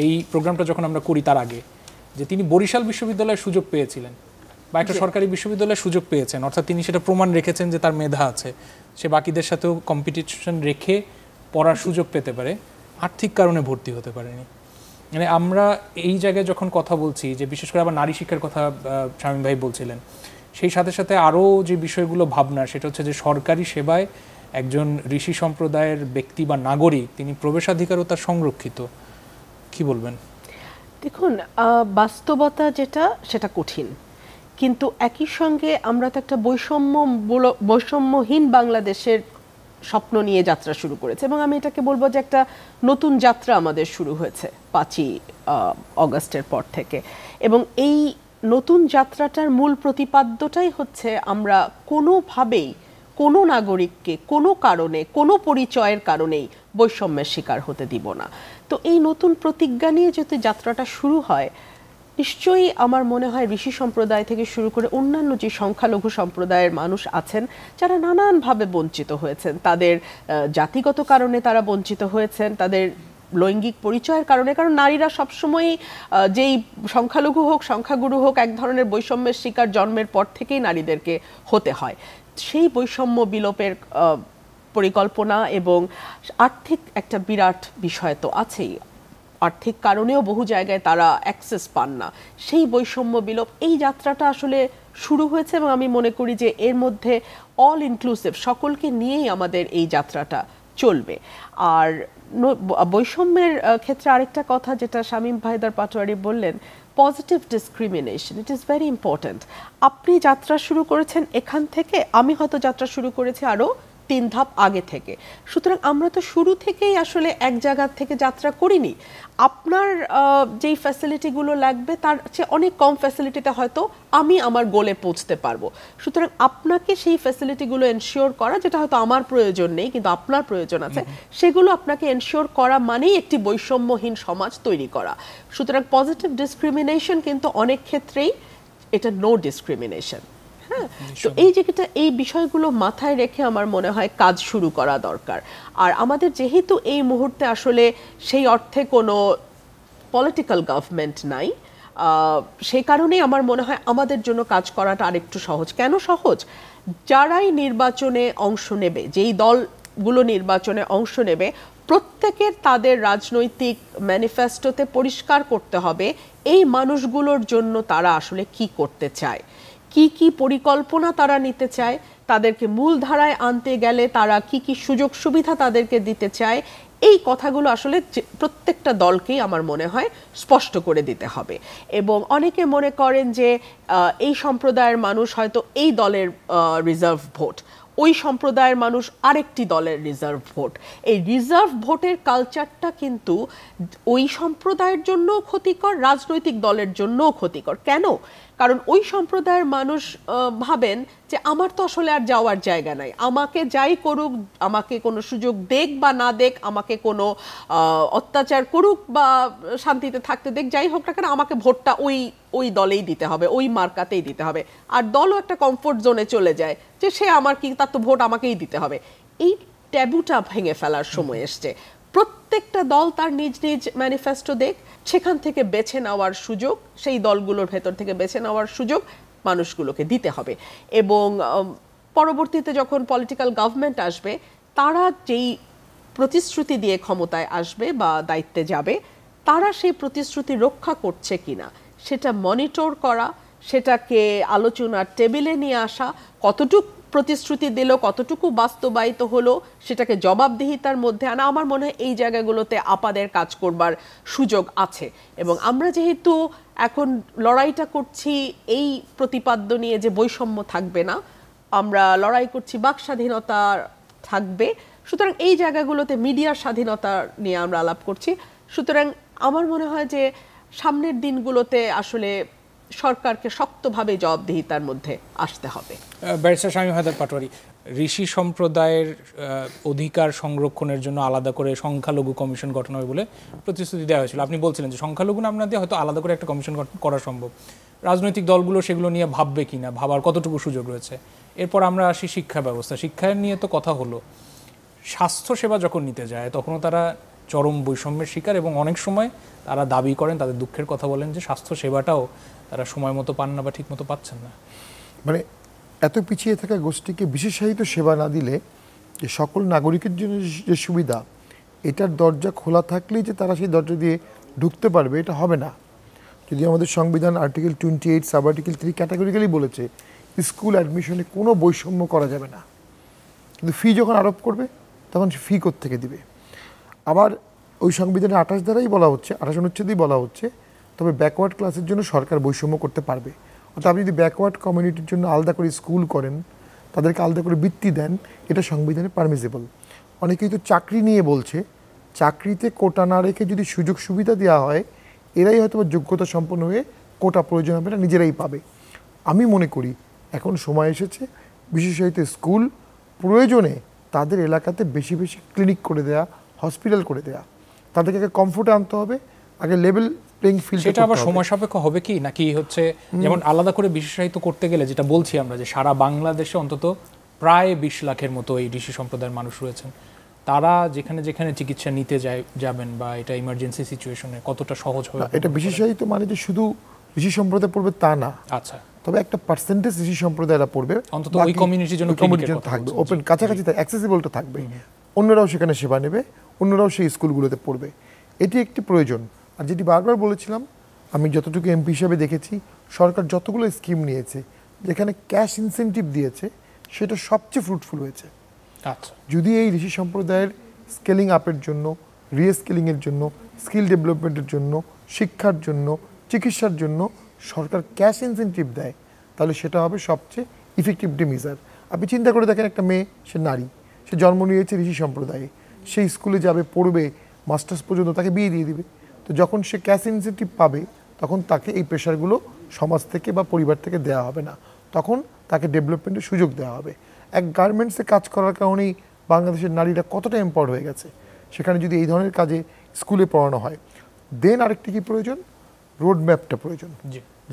এই প্রোগ্রামটা যখন আমরা করি তার আগে, যে তিনি বরিশাল বিশ্ববিদ্যালয়ের সুযোগ পেয়েছিলেন বা একটা সরকারি বিশ্ববিদ্যালয়ের সুযোগ পেয়েছেন, অর্থাৎ তিনি সেটা প্রমাণ রেখেছেন যে তার মেধা আছে, সে বাকিদের সাথেও কম্পিটিশন রেখে পড়ার সুযোগ পেতে পারে, আর্থিক কারণে ভর্তি হতে পারেনি। মানে আমরা এই জায়গায় যখন কথা বলছি, যে বিশেষ করে আবার নারী শিক্ষার কথা শামীম ভাই বলছিলেন, সেই সাথে সাথে আরও যে বিষয়গুলো ভাবনা, সেটা হচ্ছে যে সরকারি সেবায় একজন ঋষি সম্প্রদায়ের ব্যক্তি বা নাগরিক, তিনি প্রবেশাধিকারও তার সংরক্ষিত। কি বলবেন? দেখুন, বাস্তবতা যেটা সেটা কঠিন, কিন্তু একই সঙ্গে আমরা তো একটা বৈষম্যহীন বাংলাদেশের স্বপ্ন নিয়ে যাত্রা শুরু করেছে, এবং আমি এটাকে বলবো যে একটা নতুন যাত্রা আমাদের শুরু হয়েছে 5ই অগস্টের পর থেকে। এবং এই নতুন যাত্রাটার মূল প্রতিপাদ্যটাই হচ্ছে আমরা কোনোভাবেই কোনো নাগরিককে কোনো কারণে, কোনো পরিচয়ের কারণেই বৈষম্যের শিকার হতে দিব না। তো এই নতুন প্রতিজ্ঞা নিয়ে যদি যাত্রাটা শুরু হয়, নিশ্চয়ই আমার মনে হয় ঋষি সম্প্রদায় থেকে শুরু করে অন্যান্য যে সংখ্যালঘু সম্প্রদায়ের মানুষ আছেন, যারা নানানভাবে বঞ্চিত হয়েছেন, তাদের জাতিগত কারণে তারা বঞ্চিত হয়েছেন, তাদের লৈঙ্গিক পরিচয়ের কারণে, কারণ নারীরা সবসময়ই যেই সংখ্যালঘু হোক সংখ্যাগুরু হোক এক ধরনের বৈষম্যের শিকার জন্মের পর থেকেই নারীদেরকে হতে হয়। সেই বৈষম্য বিলোপের পরিকল্পনা এবং আর্থিক একটা বিরাট বিষয় তো আছেই, আর্থিক কারণেও বহু জায়গায় তারা অ্যাক্সেস পান না, সেই বৈষম্য বিলোপ, এই যাত্রাটা আসলে শুরু হয়েছে। এবং আমি মনে করি যে এর মধ্যে অল ইনক্লুসিভ, সকলকে নিয়েই আমাদের এই যাত্রাটা চলবে। আর বৈষম্যের ক্ষেত্রে আরেকটা কথা যেটা শামীম ভাইদার পাটোয়ারি বললেন, positive discrimination, it is very important. আপনি যাত্রা শুরু করেছেন এখান থেকে, আমি হয়তো যাত্রা শুরু করেছি আরও 3 ধাপ আগে থেকে, সুতরাং আমরা তো শুরু থেকেই আসলে এক জায়গা থেকে যাত্রা করিনি। আপনার যেই ফ্যাসিলিটিগুলো লাগবে তার চেয়ে অনেক কম ফ্যাসিলিটিতে হয়তো আমি আমার গোলে পৌঁছতে পারবো, সুতরাং আপনাকে সেই ফ্যাসিলিটিগুলো এনশিওর করা, যেটা হয়তো আমার প্রয়োজন নেই কিন্তু আপনার প্রয়োজন আছে, সেগুলো আপনাকে এনশিওর করা মানেই একটি বৈষম্যহীন সমাজ তৈরি করা। সুতরাং পজিটিভ ডিসক্রিমিনেশন কিন্তু অনেক ক্ষেত্রেই এটা নো ডিসক্রিমিনেশন। হ্যাঁ, তো এই বিষয়গুলো মাথায় রেখে আমার মনে হয় কাজ শুরু করা দরকার। আর আমাদের যেহেতু এই মুহূর্তে আসলে সেই অর্থে কোনো পলিটিক্যাল গভর্নমেন্ট নাই, সেই কারণেই আমার মনে হয় আমাদের জন্য কাজ করাটা আরেকটু সহজ। কেন সহজ? যারাই নির্বাচনে অংশ নেবে, যেই দলগুলো নির্বাচনে অংশ নেবে, প্রত্যেকের তাদের রাজনৈতিক ম্যানিফেস্টোতে পরিষ্কার করতে হবে এই মানুষগুলোর জন্য তারা আসলে কি করতে চায়, কি কি পরিকল্পনা তারা নিতে চায়, তাদেরকে মূলধারায় আনতে গেলে তারা কি কি সুযোগ সুবিধা তাদেরকে দিতে চায়, এই কথাগুলো আসলে প্রত্যেকটা দলকেই আমার মনে হয় স্পষ্ট করে দিতে হবে। এবং অনেকে মনে করেন যে এই সম্প্রদায়ের মানুষ হয়তো এই দলের রিজার্ভ ভোট, ওই সম্প্রদায়ের মানুষ আরেকটি দলের রিজার্ভ ভোট। এই রিজার্ভ ভোটের কালচারটা কিন্তু ওই সম্প্রদায়ের জন্যও ক্ষতিকর, রাজনৈতিক দলের জন্যও ক্ষতিকর। কেন? কারণ ওই সম্প্রদায়ের মানুষ ভাবেন যে আমার তো আসলে আর যাওয়ার জায়গা নাই, আমাকে যাই করুক, আমাকে কোনো সুযোগ দেখ বা না দেখ, আমাকে কোনো অত্যাচার করুক বা শান্তিতে থাকতে দেখ, যাই হোক না কেন, আমাকে ভোটটা ওই দলেই দিতে হবে, ওই মার্কাতেই দিতে হবে। আর দলও একটা কমফোর্ট জোনে চলে যায় যে সে আমার কি, তার তো ভোট আমাকেই দিতে হবে। এই ট্যাবুটা ভেঙে ফেলার সময় এসছে। প্রত্যেকটা দল তার নিজ নিজ ম্যানিফেস্টো দেখ, সেখান থেকে বেছে নেওয়ার সুযোগ, সেই দলগুলোর ভেতর থেকে বেছে নেওয়ার সুযোগ মানুষগুলোকে দিতে হবে। এবং পরবর্তীতে যখন পলিটিক্যাল গভর্নমেন্ট আসবে, তারা যেই প্রতিশ্রুতি দিয়ে ক্ষমতায় আসবে বা দায়িত্বে যাবে, তারা সেই প্রতিশ্রুতি রক্ষা করছে কিনা সেটা মনিটর করা, সেটাকে আলোচনার টেবিলে নিয়ে আসা, কতটুকু প্রতিশ্রুতি দিল কতটুকু বাস্তবায়িত হলো সেটাকে জবাবদিহিতার মধ্যে আনা, আমার মনে হয় এই জায়গাগুলোতে আপাদের কাজ করবার সুযোগ আছে। এবং আমরা যেহেতু এখন লড়াইটা করছি এই প্রতিপাদ্য নিয়ে যে বৈষম্য থাকবে না, আমরা লড়াই করছি বাক স্বাধীনতা থাকবে, সুতরাং এই জায়গাগুলোতে মিডিয়ার স্বাধীনতা নিয়ে আমরা আলাপ করছি। সুতরাং আমার মনে হয় যে সামনের দিনগুলোতে আসলে সরকারকে শক্তভাবে জবাবদিহিতার মধ্যে আসতে হবে। ব্যারিস্টার শামীম হায়দার পাটোয়ারি, ঋষি সম্প্রদায়ের অধিকার সংরক্ষণের জন্য আলাদা করে সংখ্যালঘু কমিশন গঠন হবে বলে প্রতিশ্রুতি দেওয়া হয়েছিল। আপনি বলছিলেন যে সংখ্যালঘু নাম না দিয়ে হয়তো আলাদা করে একটা কমিশন করা সম্ভব। রাজনৈতিক দলগুলো সেগুলো নিয়ে ভাববে কিনা, ভাবার কতটুকু সুযোগ রয়েছে। এরপর আমরা আসি শিক্ষা ব্যবস্থা। শিক্ষা নিয়ে তো কথা হলো, স্বাস্থ্যসেবা যখন নিতে যায় তখনও তারা চরম বৈষম্যের শিকার, এবং অনেক সময় তারা দাবি করেন, তাদের দুঃখের কথা বলেন যে স্বাস্থ্য সেবাটাও তারা সময় মতো পান না বা ঠিক মতো পাচ্ছেন না। মানে এত পিছিয়ে থাকা গোষ্ঠীকে বিশেষায়িত সেবা না দিলে যে সকল নাগরিকের জন্য যে সুবিধা, এটার দরজা খোলা থাকলেই যে তারা সেই দরজা দিয়ে ঢুকতে পারবে, এটা হবে না। যদি আমাদের সংবিধান আর্টিকেল 28 সাব আর্টিকেল 3 ক্যাটাগরিক্যালি বলেছে স্কুল অ্যাডমিশনে কোনো বৈষম্য করা যাবে না, কিন্তু ফি যখন আরোপ করবে তখন ফি কোত্থেকে দিবে। আবার ওই সংবিধানে 28 দ্বারাই বলা হচ্ছে, 28 অনুচ্ছেদেই বলা হচ্ছে, তবে ব্যাকওয়ার্ড ক্লাসের জন্য সরকার বৈষম্য করতে পারবে। অর্থাৎ আপনি যদি ব্যাকওয়ার্ড কমিউনিটির জন্য আলাদা করে স্কুল করেন, তাদেরকে আলাদা করে বৃত্তি দেন, এটা সংবিধানে পারমিসিবল। অনেকেই তো চাকরি নিয়ে বলছে, চাকরিতে কোটা না রেখে যদি সুযোগ সুবিধা দেওয়া হয়, এরাই হয়তো যোগ্যতা সম্পন্ন হয়ে কোটা প্রয়োজন হবে না, নিজেরাই পাবে। আমি মনে করি এখন সময় এসেছে বিশেষত স্কুল প্রয়োজনে তাদের এলাকাতে বেশি বেশি ক্লিনিক করে দেয়া, হসপিটাল করে দেয়া, তাদেরকে আগে কমফোর্টে আনতে হবে, আগে লেভেল প্লেইং ফিল্ড। সেটা আবার সময় সাপেক্ষ হবে কি, নাকি হচ্ছে যেমন আলাদা করে বিশেষায়িত করতে গেলে যেটা বলছি আমরা, যে সারা বাংলাদেশে অন্তত প্রায় 20 লাখের মতো এই ঋষি সম্প্রদায়ের মানুষ রয়েছেন, তারা যেখানে যেখানে চিকিৎসা নিতে যাবেন বা এটা ইমার্জেন্সি সিচুয়েশনে কতটা সহজ হবে? এটা বিশেষায়িত মানে যে শুধু ঋষি সম্প্রদায় পড়বে তা না, আচ্ছা, তবে একটা পার্সেন্টেজ ঋষি সম্প্রদায়রা পড়বে, অন্তত ওই কমিউনিটির জন্য থাকবে, ওপেন কাছাকাছি অ্যাক্সেসিবলটা থাকবে, অন্যরাও সেখানে সেবা নেবে, অন্যরাও সেই স্কুলগুলোতে পড়বে। এটি একটি প্রয়োজন। আর যেটি বারবার বলেছিলাম, আমি যতটুকু এমপি হিসাবে দেখেছি সরকার যতগুলো স্কিম নিয়েছে যেখানে ক্যাশ ইনসেন্টিভ দিয়েছে সেটা সবচেয়ে ফ্রুটফুল হয়েছে। আচ্ছা, যদি এই ঋষি সম্প্রদায়ের স্কেলিং আপের জন্য, রিস্কিলিংয়ের জন্য, স্কিল ডেভেলপমেন্টের জন্য, শিক্ষার জন্য, চিকিৎসার জন্য সরকার ক্যাশ ইনসেন্টিভ দেয়, তাহলে সেটা হবে সবচেয়ে ইফেক্টিভ মেজার। আপনি চিন্তা করে দেখেন, একটা মেয়ে, সে নারী, সে জন্ম নিয়েছে ঋষি সম্প্রদায়ে, সেই স্কুলে যাবে, পড়বে, মাস্টার্স পর্যন্ত, তাকে বিয়ে দিয়ে দিবে। তো যখন সে ক্যাশ ইনসেন্টিভ পাবে তখন তাকে এই প্রেশারগুলো সমাজ থেকে বা পরিবার থেকে দেওয়া হবে না, তখন তাকে ডেভেলপমেন্টের সুযোগ দেওয়া হবে। এক গার্মেন্টসে কাজ করার কারণেই বাংলাদেশের নারীরা কতটা এম্পাওয়ার্ড হয়ে গেছে, সেখানে যদি এই ধরনের কাজে স্কুলে পড়ানো হয়। দেন আরেকটি কি প্রয়োজন, রোড ম্যাপটা প্রয়োজন,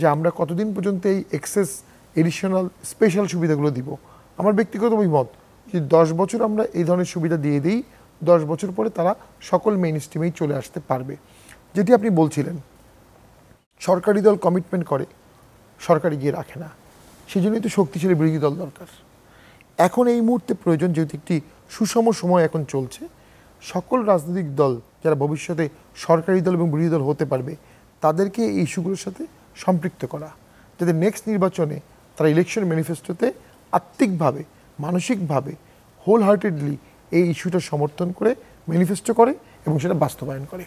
যে আমরা কতদিন পর্যন্ত এই এক্সেস এডিশনাল স্পেশাল সুবিধাগুলো দিব। আমার ব্যক্তিগত অভিমত, যে 10 বছর আমরা এই ধরনের সুবিধা দিয়ে দিই, 10 বছর পরে তারা সকল মেইন স্ট্রিমেই চলে আসতে পারবে। যেটি আপনি বলছিলেন, সরকারি দল কমিটমেন্ট করে, সরকারি গিয়ে রাখে না, সেই জন্যই তো শক্তিশালী বিরোধী দল দরকার। এখন এই মুহূর্তে প্রয়োজন, যেহেতু একটি সুষম সময় এখন চলছে, সকল রাজনৈতিক দল যারা ভবিষ্যতে সরকারি দল এবং বিরোধী দল হতে পারবে তাদেরকে এই ইস্যুগুলোর সাথে সম্পৃক্ত করা, যাতে নেক্সট নির্বাচনে তারা ইলেকশন ম্যানিফেস্টোতে আত্মিকভাবে, মানসিকভাবে, হোল হার্টেডলি এই ইস্যুটা সমর্থন করে ম্যানিফেস্টো করে এবং সেটা বাস্তবায়ন করে,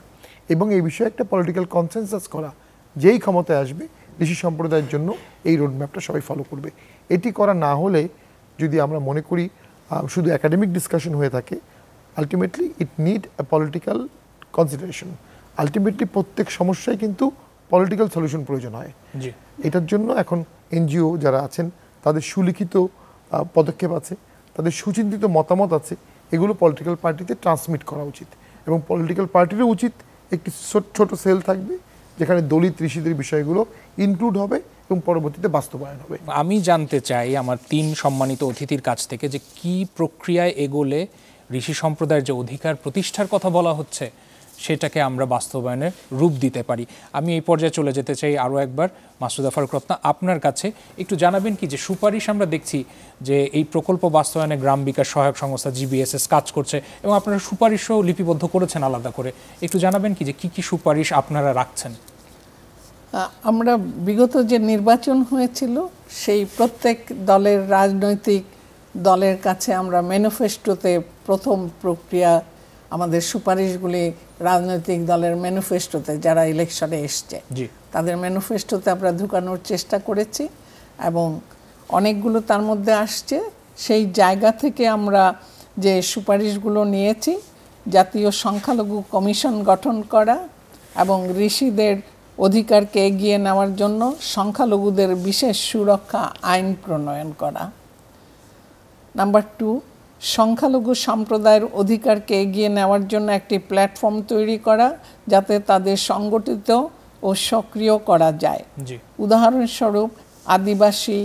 এবং এই বিষয়ে একটা পলিটিক্যাল কনসেনসাস করা, যেই ক্ষমতায় আসবে ঋষি সম্প্রদায়ের জন্য এই রোডম্যাপটা সবাই ফলো করবে। এটি করা না হলে, যদি আমরা মনে করি শুধু একাডেমিক ডিসকাশন হয়ে থাকে, ultimately it need a political consideration. Ultimately প্রত্যেক সমস্যায় কিন্তু পলিটিক্যাল সলিউশন প্রয়োজন হয়। এটার জন্য এখন এনজিও যারা আছেন তাদের সুলিখিত পদক্ষেপ আছে, তাদের সুচিন্তিত মতামত আছে, এগুলো পলিটিক্যাল পার্টিতে ট্রান্সমিট করা উচিত, এবং পলিটিক্যাল পার্টিরও উচিত একটি ছোট সেল থাকবে যেখানে দলিত ঋষিদের বিষয়গুলো ইনক্লুড হবে এবং পরবর্তীতে বাস্তবায়ন হবে। আমি জানতে চাই আমার 3 সম্মানিত অতিথির কাছ থেকে, যে কি প্রক্রিয়ায় এগোলে ঋষি সম্প্রদায়ের যে অধিকার প্রতিষ্ঠার কথা বলা হচ্ছে সেটাকে আমরা বাস্তবায়নে রূপ দিতে পারি। আমি এই পর্যায়ে চলে যেতে চাই আরও একবার মাসুদা ফারুক রত্না, আপনার কাছে একটু জানাবেন কি যে সুপারিশ আমরা দেখছি যে এই প্রকল্প বাস্তবায়নে গ্রাম বিকাশ সহায়ক সংস্থা GBSS কাজ করছে, এবং আপনারা সুপারিশও লিপিবদ্ধ করেছেন আলাদা করে, একটু জানাবেন কি যে কি সুপারিশ আপনারা রাখছেন? আমরা বিগত যে নির্বাচন হয়েছিল সেই প্রত্যেক দলের রাজনৈতিক দলের কাছে আমরা ম্যানিফেস্টোতে প্রথম প্রক্রিয়া আমাদের সুপারিশগুলি রাজনৈতিক দলের ম্যানিফেস্টোতে যারা ইলেকশনে এসছে তাদের ম্যানিফেস্টোতে আমরা ঢুকানোর চেষ্টা করেছি এবং অনেকগুলো তার মধ্যে আসছে। সেই জায়গা থেকে আমরা যে সুপারিশগুলো নিয়েছি, জাতীয় সংখ্যালঘু কমিশন গঠন করা এবং ঋষিদের অধিকারকে এগিয়ে নেওয়ার জন্য সংখ্যালঘুদের বিশেষ সুরক্ষা আইন প্রণয়ন করা। নাম্বার 2, সংখ্যালঘু সম্প্রদায়ের অধিকারকে এগিয়ে নেওয়ার জন্য একটি প্ল্যাটফর্ম তৈরি করা যাতে তাদের সংগঠিত ও সক্রিয় করা যায়। উদাহরণস্বরূপ আদিবাসী,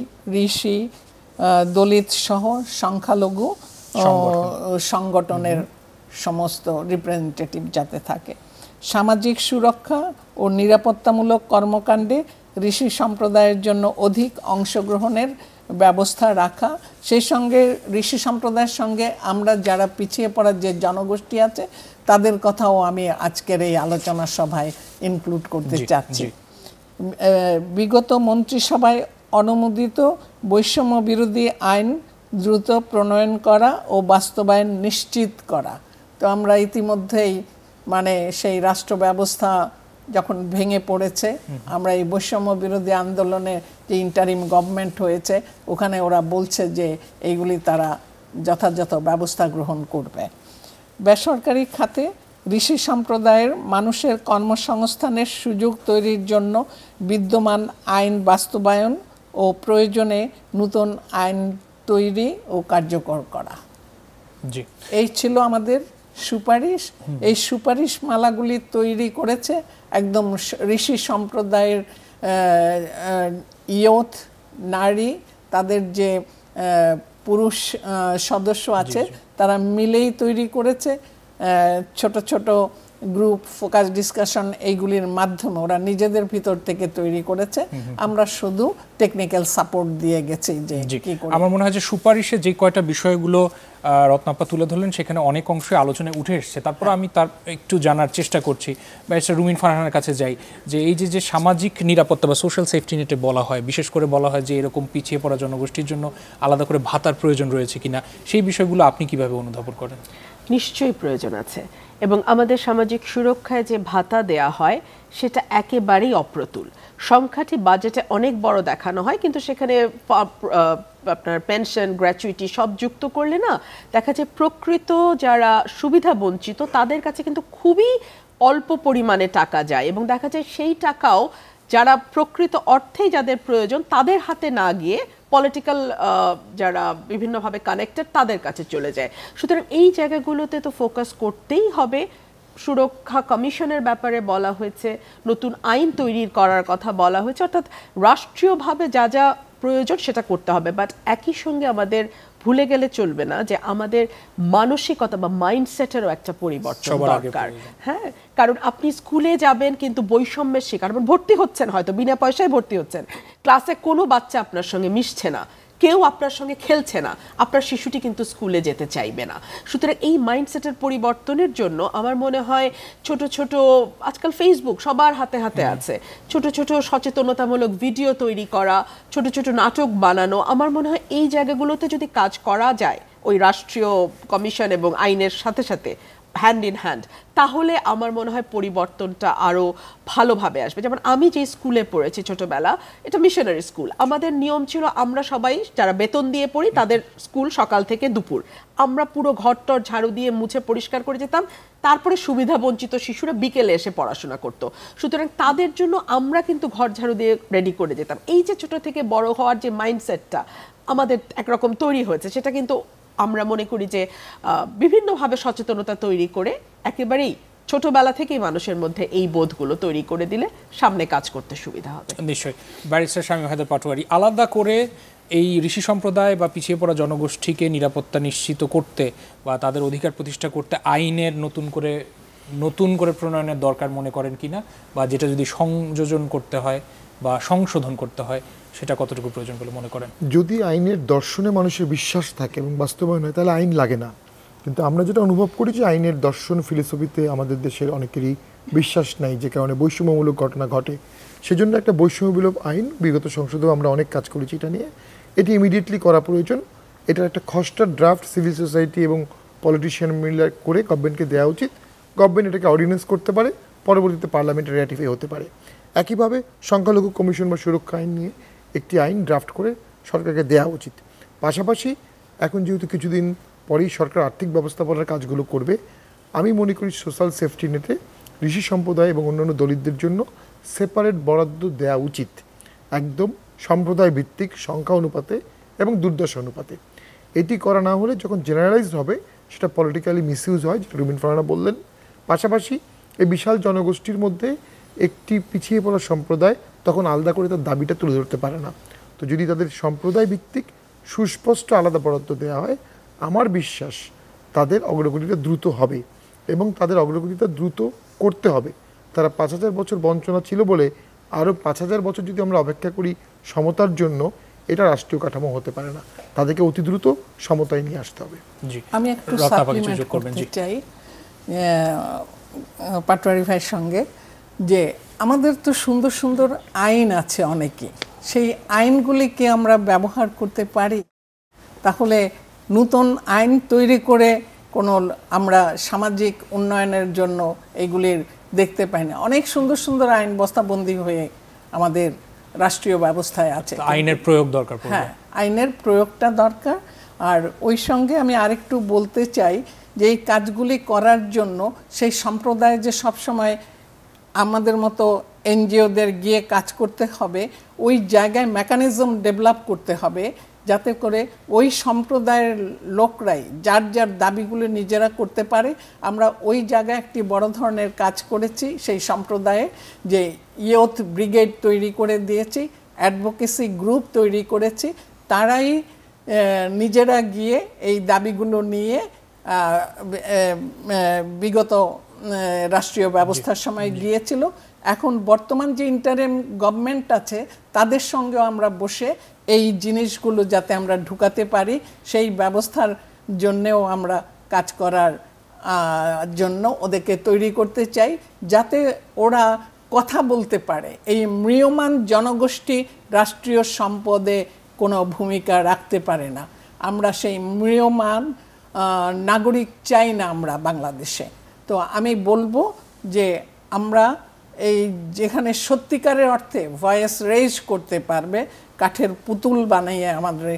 ঋষি, দলিত সহ সংখ্যালঘু সংগঠনের সমস্ত রিপ্রেজেন্টেটিভ যাতে থাকে। সামাজিক সুরক্ষা ও নিরাপত্তামূলক কর্মকাণ্ডে ঋষি সম্প্রদায়ের জন্য অধিক অংশগ্রহণের ব্যবস্থা রাখা। সেই সঙ্গে ঋষি সম্প্রদায়ের সঙ্গে আমরা যারা পিছিয়ে পড়া যে জনগোষ্ঠী আছে তাদের কথাও আমি আজকের এই আলোচনা সভায় ইনক্লুড করতে চাচ্ছি। বিগত মন্ত্রিসভায় অনুমোদিত বৈষম্য বিরোধী আইন দ্রুত প্রণয়ন করা ও বাস্তবায়ন নিশ্চিত করা। তো আমরা ইতিমধ্যেই সেই রাষ্ট্র ব্যবস্থা যখন ভেঙে পড়েছে, আমরা এই বৈষম্য বিরোধী আন্দোলনে যে ইন্টারিম গভর্নমেন্ট হয়েছে ওখানে ওরা বলছে যে এইগুলি তারা যথাযথ ব্যবস্থা গ্রহণ করবে। বেসরকারি খাতে ঋষি সম্প্রদায়ের মানুষের কর্মসংস্থানের সুযোগ তৈরির জন্য বিদ্যমান আইন বাস্তবায়ন ও প্রয়োজনে নতুন আইন তৈরি ও কার্যকর করা। এই ছিল আমাদের সুপারিশ। এই সুপারিশ মালাগুলি তৈরি করেছে একদম ঋষি সম্প্রদায়ের ইয়ুথ, নারী, তাদের যে পুরুষ সদস্য আছে তারা মিলেই তৈরি করেছে। ছোট ছোট গ্রুপ ফোকাস ডিসকাশন এইগুলির মাধ্যমে ওরা নিজেদের ভিতর থেকে তৈরি করেছে। আমরা শুধু টেকনিক্যাল সাপোর্ট দিয়ে গেছি যে কি করে। আমার মনে হয় যে সুপারিশে যে কয়টা বিষয়গুলো রত্নাপ্পা তুলে ধরলেন সেখানে অনেক অংশই আলোচনায় উঠে এসছে। তারপর আমি তার একটু জানার চেষ্টা করছি, ব্যারিস্টার রুমিন ফারহানের কাছে যাই, যে এই যে সামাজিক নিরাপত্তা বা সোশ্যাল সেফটি নেটে বলা হয়, বিশেষ করে বলা হয় যে এরকম পিছিয়ে পড়া জনগোষ্ঠীর জন্য আলাদা করে ভাতার প্রয়োজন রয়েছে কিনা, সেই বিষয়গুলো আপনি কিভাবে অনুধাবন করেন? নিশ্চয়ই প্রয়োজন আছে, এবং আমাদের সামাজিক সুরক্ষায় যে ভাতা দেয়া হয় সেটা একেবারেই অপ্রতুল। সংখ্যাটি বাজেটে অনেক বড় দেখানো হয়, কিন্তু সেখানে আপনার পেনশন, গ্র্যাচুইটি সব যুক্ত করলে না দেখা যায় প্রকৃত যারা সুবিধা বঞ্চিত তাদের কাছে কিন্তু খুবই অল্প পরিমাণে টাকা যায়, এবং দেখা যায় সেই টাকাও যারা প্রকৃত অর্থেই যাদের প্রয়োজন তাদের হাতে না গিয়ে পলিটিক্যাল যারা বিভিন্নভাবে কানেক্টেড তাদের কাছে চলে যায়। সুতরাং এই জায়গাগুলোতে তো ফোকাস করতেই হবে। সুরক্ষা কমিশনের ব্যাপারে বলা হয়েছে, নতুন আইন তৈরির করার কথা বলা হয়েছে, অর্থাৎ রাষ্ট্রীয়ভাবে যা যা প্রয়োজন সেটা করতে হবে। বাট একই সঙ্গে আমাদের ভুলে গেলে চলবে না যে আমাদের মানসিকতা বা মাইন্ডসেটেরও একটা পরিবর্তন দরকার। হ্যাঁ, কারণ আপনি স্কুলে যাবেন কিন্তু বৈষম্যের শিকার, ভর্তি হচ্ছেন হয়তো বিনা পয়সায় ভর্তি হচ্ছেন, ক্লাসে কোনো বাচ্চা আপনার সঙ্গে মিশছে না, কেউ আপনার সঙ্গে খেলছে না, আপনার শিশুটি কিন্তু স্কুলে যেতে চাইবে না। সুতরাং এই মাইন্ডসেটের পরিবর্তনের জন্য আমার মনে হয় ছোট ছোট, আজকাল ফেসবুক সবার হাতে হাতে আছে, ছোট ছোট সচেতনতামূলক ভিডিও তৈরি করা, ছোট ছোট নাটক বানানো, আমার মনে হয় এই জায়গাগুলোতে যদি কাজ করা যায় ওই রাষ্ট্রীয় কমিশন এবং আইনের সাথে সাথে হ্যান্ড ইন হ্যান্ড, তাহলে আমার মনে হয় পরিবর্তনটা আরও ভালোভাবে আসবে। যেমন আমি যে স্কুলে পড়েছি ছোটবেলা, এটা মিশনারি স্কুল, আমাদের নিয়ম ছিল আমরা সবাই যারা বেতন দিয়ে পড়ি তাদের স্কুল সকাল থেকে দুপুর, আমরা পুরো ঘরটর ঝাড়ু দিয়ে মুছে পরিষ্কার করে যেতাম, তারপরে সুবিধা বঞ্চিত শিশুরা বিকেলে এসে পড়াশোনা করত। সুতরাং তাদের জন্য আমরা কিন্তু ঘর ঝাড়ু দিয়ে রেডি করে যেতাম। এই যে ছোট থেকে বড় হওয়ার যে মাইন্ডসেটটা আমাদের একরকম তৈরি হয়েছে, সেটা কিন্তু আমরা মনে করি যে বিভিন্নভাবে সচেতনতা তৈরি করে একেবারেই ছোটবেলা থেকেই মানুষের মধ্যে এই বোধগুলো তৈরি করে দিলে সামনে কাজ করতে সুবিধা হবে। নিশ্চয়ই। ব্যারিস্টার শামীম হায়দার পাটোয়ারী, আলাদা করে এই ঋষি সম্প্রদায় বা পিছিয়ে পড়া জনগোষ্ঠীকে নিরাপত্তা নিশ্চিত করতে বা তাদের অধিকার প্রতিষ্ঠা করতে আইনের নতুন করে প্রণয়নের দরকার মনে করেন কিনা, বা যেটা যদি সংযোজন করতে হয় বা সংশোধন করতে হয় সেটা কতটুকু প্রয়োজন বলে মনে করেন? যদি আইনের দর্শনে মানুষের বিশ্বাস থাকে এবং বাস্তবায়ন হয় তাহলে আইন লাগে না। কিন্তু আমরা যেটা অনুভব করি যে আইনের দর্শন ফিলোসফিতে আমাদের দেশের অনেকেরই বিশ্বাস নাই, যে কারণে বৈষম্যমূলক ঘটনা ঘটে। সেজন্য একটা বৈষম্যমূলক আইন বিগত সংসদেও আমরা অনেক কাজ করেছি এটা নিয়ে। এটি ইমিডিয়েটলি করা প্রয়োজন এটার একটা খসড়া ড্রাফট সিভিল সোসাইটি এবং পলিটিশিয়ান মিলে করে গভর্নমেন্টকে দেওয়া উচিত। গভর্নমেন্ট এটাকে অর্ডিন্যান্স করতে পারে, পরবর্তীতে পার্লামেন্টে র্যাটিফাই হতে পারে। একইভাবে সংখ্যালঘু কমিশন বা সুরক্ষা আইন নিয়ে একটি আইন ড্রাফট করে সরকারকে দেওয়া উচিত। পাশাপাশি এখন যেহেতু কিছুদিন পরেই সরকার আর্থিক ব্যবস্থাপনার কাজগুলো করবে, আমি মনে করি সোশ্যাল সেফটি নেটে ঋষি সম্প্রদায় এবং অন্যান্য দলিতদের জন্য সেপারেট বরাদ্দ দেওয়া উচিত, একদম সম্প্রদায় ভিত্তিক সংখ্যা অনুপাতে এবং দুর্দশা অনুপাতে। এটি করা না হলে যখন জেনারেলাইজড হবে সেটা পলিটিক্যালি মিসইউজ হয়, যেটা রুবিন ফারহানা বললেন। পাশাপাশি এই বিশাল জনগোষ্ঠীর মধ্যে একটি পিছিয়ে পড়া সম্প্রদায় তখন আলাদা করে তার দাবিটা তুলে ধরতে পারে না। তো যদি তাদের সম্প্রদায় ভিত্তিক সুস্পষ্ট আলাদা বরাদ্দ দেওয়া হয়, আমার বিশ্বাস তাদের অগ্রগতিটা দ্রুত হবে এবং তাদের অগ্রগতিটা দ্রুত করতে হবে। তারা 5000 বছর বঞ্চনা ছিল বলে আরও 5000 বছর যদি আমরা অপেক্ষা করি সমতার জন্য, এটা রাষ্ট্রীয় কাঠামো হতে পারে না। তাদেরকে অতি দ্রুত সমতায় নিয়ে আসতে হবে। আমি একটু সাপ্লিমেন্ট করতে চাই পাটোয়ারি ভাইয়ের সঙ্গে, যে আমাদের তো সুন্দর সুন্দর আইন আছে অনেকে, সেই আইনগুলিকে আমরা ব্যবহার করতে পারি। তাহলে নতুন আইন তৈরি করে কোনো আমরা সামাজিক উন্নয়নের জন্য এগুলির দেখতে পাই না। অনেক সুন্দর সুন্দর আইন বস্তাবন্দি হয়ে আমাদের রাষ্ট্রীয় ব্যবস্থায় আছে, আইনের প্রয়োগ দরকার। হ্যাঁ, আইনের প্রয়োগটা দরকার। আর ওই সঙ্গে আমি আরেকটু বলতে চাই যে এই কাজগুলি করার জন্য সেই সম্প্রদায় যে সবসময় আমাদের মতো এনজিওদের গিয়ে কাজ করতে হবে, ওই জায়গায় মেকানিজম ডেভেলপ করতে হবে যাতে করে ওই সম্প্রদায়ের লোকরাই যার যার দাবিগুলো নিজেরা করতে পারে। আমরা ওই জায়গায় একটি বড় ধরনের কাজ করেছি সেই সম্প্রদায়ে, যে ইয়ুথ ব্রিগেড তৈরি করে দিয়েছি, অ্যাডভোকেসি গ্রুপ তৈরি করেছি। তারাই নিজেরা গিয়ে এই দাবিগুলো নিয়ে বিগত রাষ্ট্রীয় ব্যবস্থার সময় গিয়েছিল। এখন বর্তমান যে ইন্টারিম গভর্নমেন্ট আছে তাদের সঙ্গেও আমরা বসে এই জিনিসগুলো যাতে আমরা ঢুকাতে পারি সেই ব্যবস্থার জন্যেও আমরা কাজ করার জন্য ওদেরকে তৈরি করতে চাই, যাতে ওরা কথা বলতে পারে। এই ম্রিয়মাণ জনগোষ্ঠী রাষ্ট্রীয় সম্পদে কোনো ভূমিকা রাখতে পারে না। আমরা সেই ম্রিয়মাণ নাগরিক চাই না আমরা বাংলাদেশে। তো আমি বলবো যে আমরা এই যেখানে সত্যিকারের অর্থে ভয়েস রেজ করতে পারবে, কাঠের পুতুল বানিয়ে আমাদের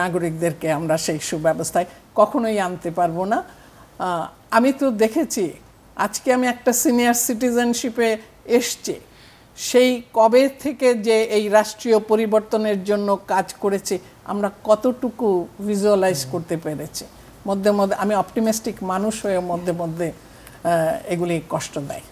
নাগরিকদেরকে আমরা সেই সুব্যবস্থায় কখনোই আনতে পারবো না। আমি তো দেখেছি, আজকে আমি একটা সিনিয়র সিটিজেনশিপে এসছি, সেই কবে থেকে যে এই রাষ্ট্রীয় পরিবর্তনের জন্য কাজ করেছি আমরা কতটুকু ভিজুয়ালাইজ করতে পেরেছি। মধ্যে মধ্যে আমি অপটিমিস্টিক মানুষ হয়ে মধ্যে মধ্যে এগুলি কষ্ট দেয়।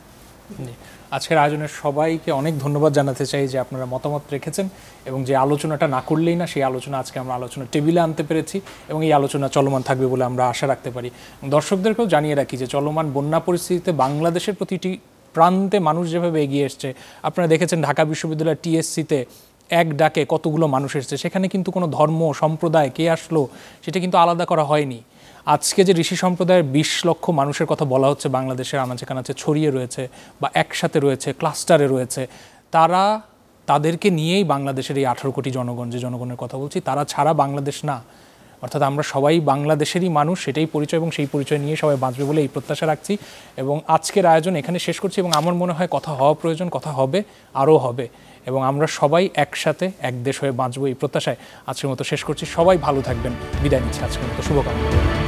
আজকের আয়োজনের সবাইকে অনেক ধন্যবাদ জানাতে চাই যে আপনারা মতামত রেখেছেন এবং যে আলোচনাটা না করলেই না, সেই আলোচনা আজকে আমরা আলোচনা টেবিলে আনতে পেরেছি এবং এই আলোচনা চলমান থাকবে বলে আমরা আশা রাখতে পারি। দর্শকদেরকেও জানিয়ে রাখি যে চলমান বন্যা পরিস্থিতিতে বাংলাদেশের প্রতিটি প্রান্তে মানুষ যেভাবে এগিয়ে এসছে, আপনারা দেখেছেন ঢাকা বিশ্ববিদ্যালয়ের টিএসসিতে এক ডাকে কতগুলো মানুষ এসেছে। সেখানে কিন্তু কোনো ধর্ম সম্প্রদায় কে আসলো সেটা কিন্তু আলাদা করা হয়নি। আজকে যে ঋষি সম্প্রদায়ের 20 লক্ষ মানুষের কথা বলা হচ্ছে বাংলাদেশের আনাচে কানাচে ছড়িয়ে রয়েছে বা একসাথে রয়েছে, ক্লাস্টারে রয়েছে, তাদেরকে নিয়েই বাংলাদেশের এই 18 কোটি জনগণ, যে জনগণের কথা বলছি, তারা ছাড়া বাংলাদেশ না। অর্থাৎ আমরা সবাই বাংলাদেশেরই মানুষ, সেটাই পরিচয় এবং সেই পরিচয় নিয়ে সবাই বাঁচবে বলে এই প্রত্যাশা রাখছি। এবং আজকের আয়োজন এখানে শেষ করছি এবং আমার মনে হয় কথা হওয়া প্রয়োজন, কথা হবে, আরও হবে এবং আমরা সবাই একসাথে এক দেশ হয়ে বাঁচবো এই প্রত্যাশায় আজকের মতো শেষ করছি। সবাই ভালো থাকবেন, বিদায় নিচ্ছি আজকের মতো, শুভকামনা।